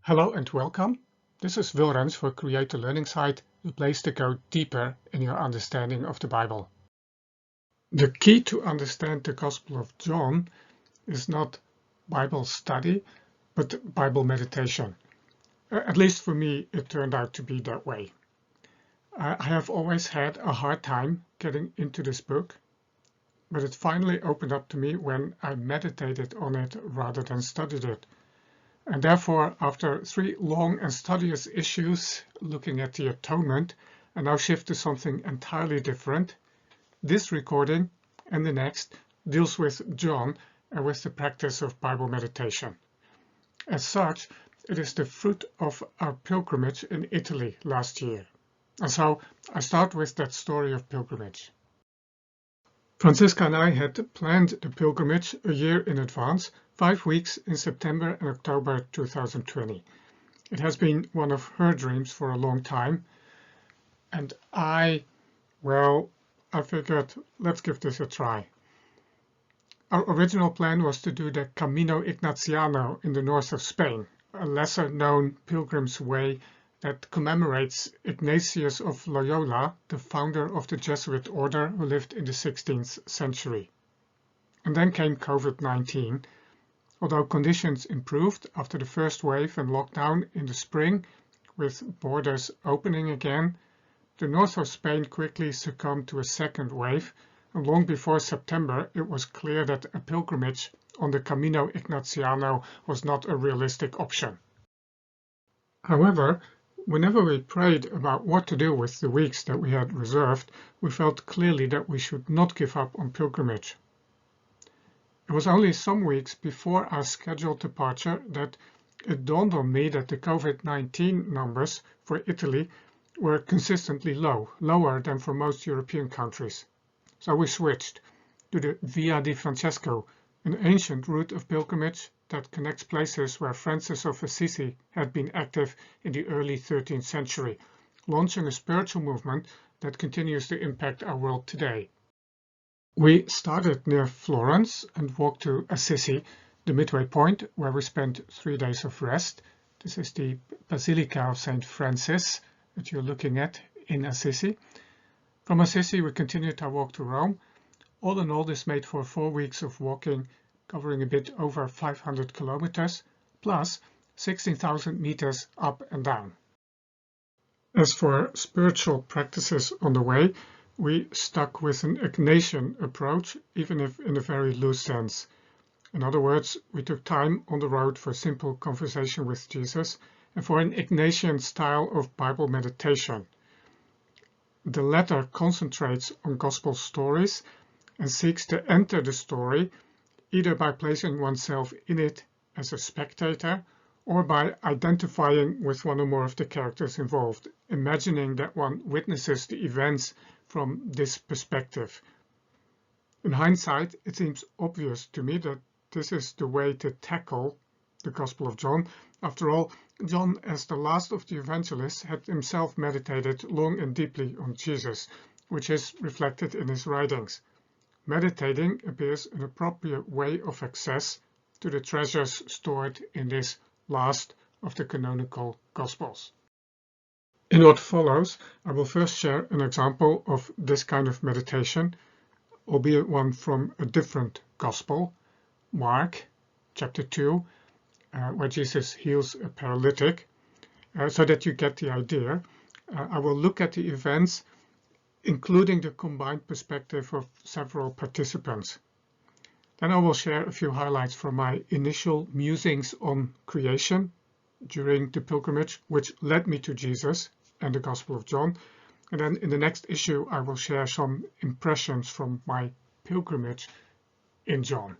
Hello and welcome. This is Wilrens for Create a Learning Site, the place to go deeper in your understanding of the Bible. The key to understand the Gospel of John is not Bible study, but Bible meditation. At least for me, it turned out to be that way. I have always had a hard time getting into this book, but it finally opened up to me when I meditated on it rather than studied it. And therefore, after 3 long and studious issues looking at the atonement, I now shift to something entirely different. This recording and the next deals with John and with the practice of Bible meditation. As such, it is the fruit of our pilgrimage in Italy last year. And so I start with that story of pilgrimage. Francesca and I had planned the pilgrimage a year in advance, 5 weeks in September and October 2020. It has been one of her dreams for a long time, and I figured, let's give this a try. Our original plan was to do the Camino Ignaciano in the north of Spain, a lesser-known pilgrim's way that commemorates Ignatius of Loyola, the founder of the Jesuit order who lived in the 16th century. And then came COVID-19. Although conditions improved after the first wave and lockdown in the spring, with borders opening again, the north of Spain quickly succumbed to a second wave, and long before September it was clear that a pilgrimage on the Camino Ignaciano was not a realistic option. However, whenever we prayed about what to do with the weeks that we had reserved, we felt clearly that we should not give up on pilgrimage. It was only some weeks before our scheduled departure that it dawned on me that the COVID-19 numbers for Italy were consistently low, lower than for most European countries. So we switched to the Via di Francesco, an ancient route of pilgrimage that connects places where Francis of Assisi had been active in the early 13th century, launching a spiritual movement that continues to impact our world today. We started near Florence and walked to Assisi, the midway point where we spent 3 days of rest. This is the Basilica of St. Francis that you're looking at in Assisi. From Assisi, we continued our walk to Rome. All in all, this made for 4 weeks of walking, covering a bit over 500 kilometers, plus 16,000 meters up and down. As for spiritual practices on the way, we stuck with an Ignatian approach, even if in a very loose sense. In other words, we took time on the road for simple conversation with Jesus and for an Ignatian style of Bible meditation. The latter concentrates on gospel stories and seeks to enter the story either by placing oneself in it as a spectator or by identifying with one or more of the characters involved, imagining that one witnesses the events from this perspective. In hindsight, it seems obvious to me that this is the way to tackle the Gospel of John. After all, John, as the last of the evangelists, had himself meditated long and deeply on Jesus, which is reflected in his writings. Meditating appears an appropriate way of access to the treasures stored in this last of the canonical Gospels. In what follows, I will first share an example of this kind of meditation, albeit one from a different Gospel, Mark chapter 2, where Jesus heals a paralytic, so that you get the idea. I will look at the events, including the combined perspective of several participants. Then I will share a few highlights from my initial musings on creation during the pilgrimage, which led me to Jesus and the Gospel of John. And then in the next issue, I will share some impressions from my pilgrimage in John.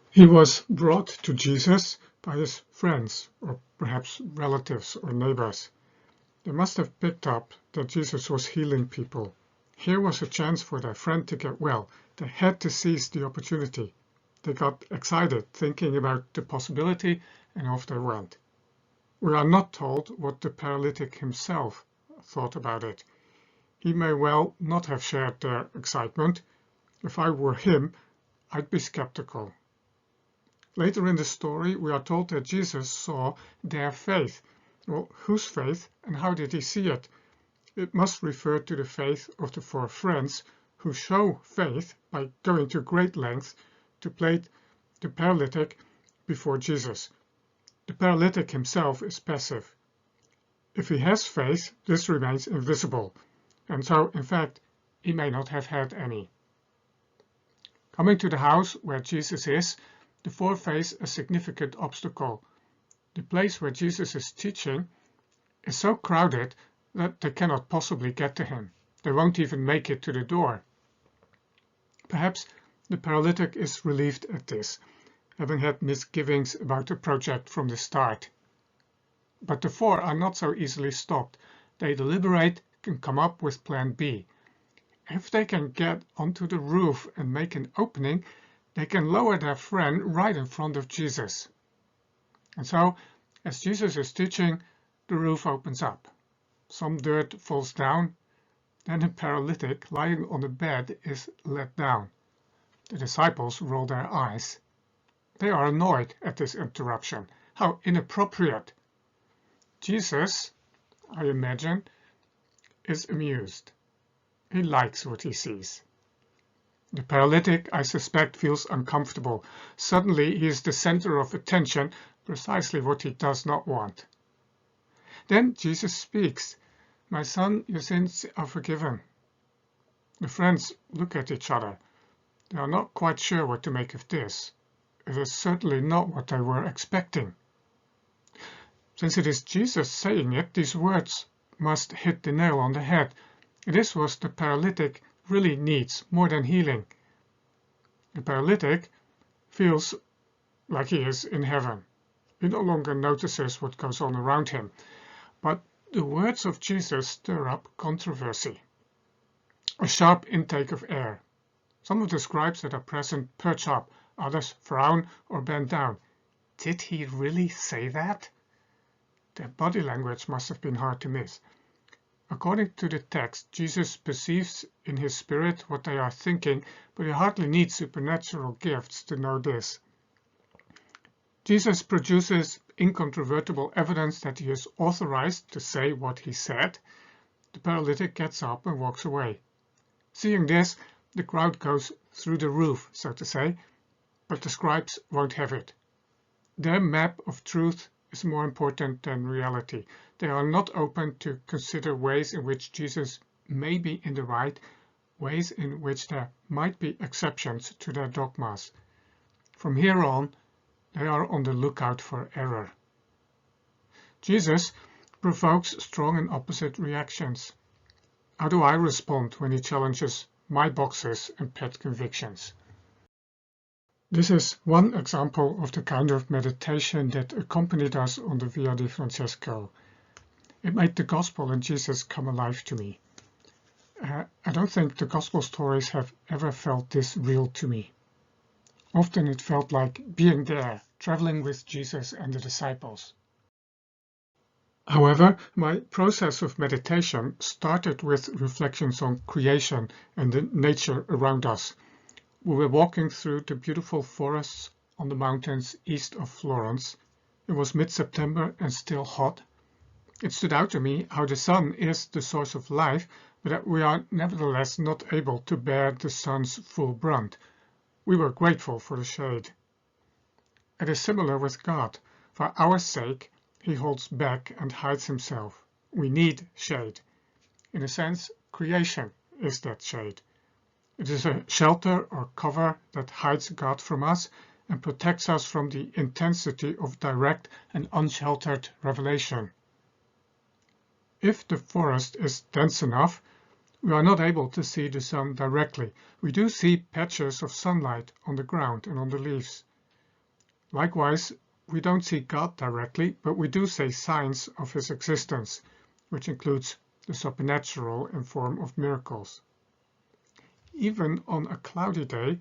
He was brought to Jesus by his friends, or perhaps relatives or neighbors. They must have picked up that Jesus was healing people. Here was a chance for their friend to get well. They had to seize the opportunity. They got excited, thinking about the possibility, and off they went. We are not told what the paralytic himself thought about it. He may well not have shared their excitement. If I were him, I'd be skeptical. Later in the story, we are told that Jesus saw their faith. Well, whose faith and how did he see it? It must refer to the faith of the four friends who show faith by going to great lengths to place the paralytic before Jesus. The paralytic himself is passive. If he has faith, this remains invisible, and so, in fact, he may not have had any. Coming to the house where Jesus is, the four face a significant obstacle. The place where Jesus is teaching is so crowded that they cannot possibly get to him. They won't even make it to the door. Perhaps the paralytic is relieved at this, having had misgivings about the project from the start. But the four are not so easily stopped. They deliberate and come up with plan B. If they can get onto the roof and make an opening, they can lower their friend right in front of Jesus. And so, as Jesus is teaching, the roof opens up. Some dirt falls down, then a paralytic lying on the bed is let down. The disciples roll their eyes. They are annoyed at this interruption. How inappropriate! Jesus, I imagine, is amused. He likes what he sees. The paralytic, I suspect, feels uncomfortable. Suddenly he is the center of attention, precisely what he does not want. Then Jesus speaks. "My son, your sins are forgiven." The friends look at each other. They are not quite sure what to make of this. It is certainly not what they were expecting. Since it is Jesus saying it, these words must hit the nail on the head. This was the paralytic really needs more than healing. The paralytic feels like he is in heaven. He no longer notices what goes on around him. But the words of Jesus stir up controversy. A sharp intake of air. Some of the scribes that are present perch up, others frown or bend down. Did he really say that? Their body language must have been hard to miss. According to the text, Jesus perceives in his spirit what they are thinking, but he hardly needs supernatural gifts to know this. Jesus produces incontrovertible evidence that he is authorized to say what he said. The paralytic gets up and walks away. Seeing this, the crowd goes through the roof, so to say, but the scribes won't have it. Their map of truth is more important than reality. They are not open to consider ways in which Jesus may be in the right, ways in which there might be exceptions to their dogmas. From here on, they are on the lookout for error. Jesus provokes strong and opposite reactions. How do I respond when he challenges my boxes and pet convictions? This is one example of the kind of meditation that accompanied us on the Via di Francesco. It made the Gospel and Jesus come alive to me. I don't think the Gospel stories have ever felt this real to me. Often it felt like being there, traveling with Jesus and the disciples. However, my process of meditation started with reflections on creation and the nature around us. We were walking through the beautiful forests on the mountains east of Florence. It was mid-September and still hot. It stood out to me how the sun is the source of life, but that we are nevertheless not able to bear the sun's full brunt. We were grateful for the shade. It is similar with God. For our sake, he holds back and hides himself. We need shade. In a sense, creation is that shade. It is a shelter or cover that hides God from us and protects us from the intensity of direct and unsheltered revelation. If the forest is dense enough, we are not able to see the sun directly. We do see patches of sunlight on the ground and on the leaves. Likewise, we don't see God directly, but we do see signs of his existence, which includes the supernatural in form of miracles. Even on a cloudy day,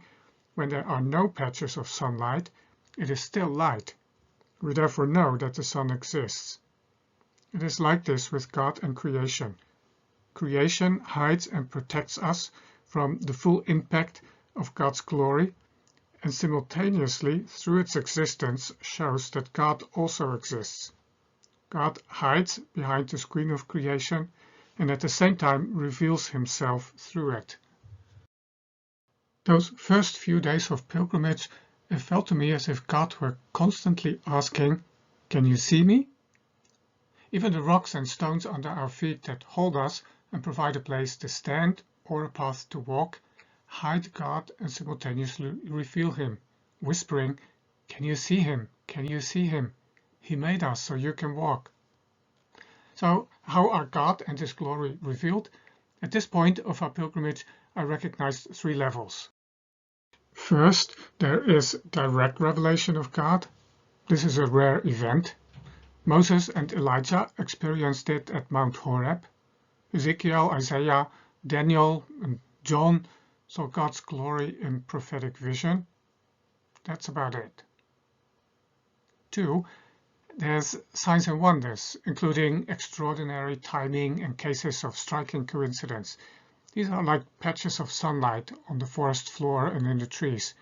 when there are no patches of sunlight, it is still light. We therefore know that the sun exists. It is like this with God and creation. Creation hides and protects us from the full impact of God's glory, and simultaneously, through its existence, shows that God also exists. God hides behind the screen of creation and at the same time reveals himself through it. Those first few days of pilgrimage, it felt to me as if God were constantly asking, "Can you see me?" Even the rocks and stones under our feet that hold us and provide a place to stand or a path to walk hide God and simultaneously reveal him, whispering, "Can you see him? Can you see him? He made us so you can walk." So how are God and his glory revealed? At this point of our pilgrimage, I recognized three levels. First, there is direct revelation of God. This is a rare event. Moses and Elijah experienced it at Mount Horeb. Ezekiel, Isaiah, Daniel, and John saw God's glory in prophetic vision. That's about it. 2. There's signs and wonders, including extraordinary timing and cases of striking coincidence. These are like patches of sunlight on the forest floor and in the trees.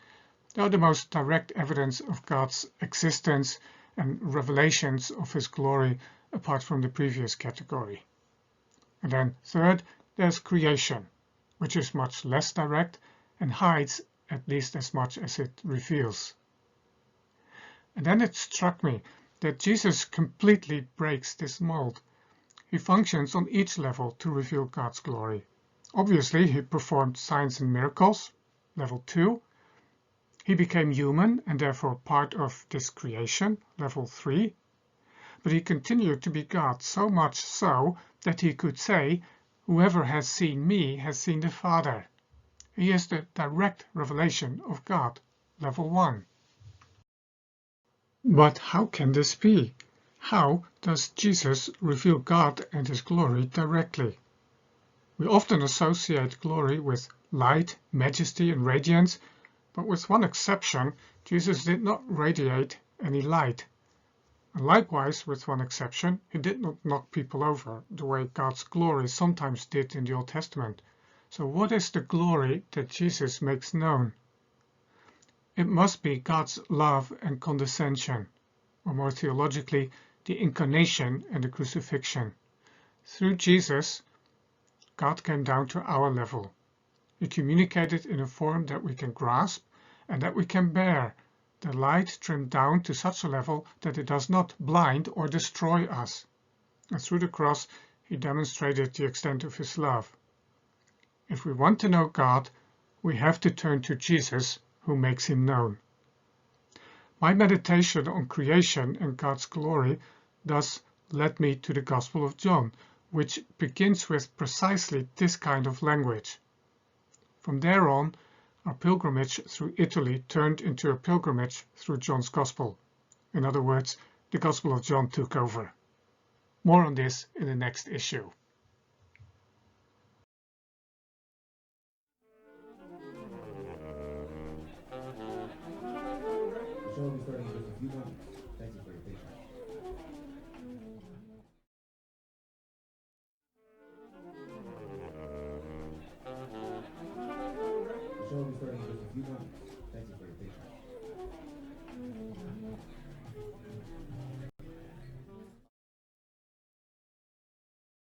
They are the most direct evidence of God's existence and revelations of his glory apart from the previous category. And then third, there's creation, which is much less direct and hides at least as much as it reveals. And then it struck me that Jesus completely breaks this mold. He functions on each level to reveal God's glory. Obviously, he performed signs and miracles, level 2. He became human and therefore part of this creation, level 3. But he continued to be God, so much so that he could say, "Whoever has seen me has seen the Father." He is the direct revelation of God, level 1. But how can this be? How does Jesus reveal God and his glory directly? We often associate glory with light, majesty, and radiance, but with one exception, Jesus did not radiate any light. And likewise, with one exception, he did not knock people over, the way God's glory sometimes did in the Old Testament. So what is the glory that Jesus makes known? It must be God's love and condescension, or more theologically, the incarnation and the crucifixion. Through Jesus, God came down to our level. He communicated in a form that we can grasp and that we can bear, the light trimmed down to such a level that it does not blind or destroy us. And through the cross, he demonstrated the extent of his love. If we want to know God, we have to turn to Jesus, who makes him known. My meditation on creation and God's glory thus led me to the Gospel of John, which begins with precisely this kind of language. From there on, our pilgrimage through Italy turned into a pilgrimage through John's Gospel. In other words, the Gospel of John took over. More on this in the next issue. The show will be starting in just a few moments. Thank you for your patience. The show will be starting in just a few moments.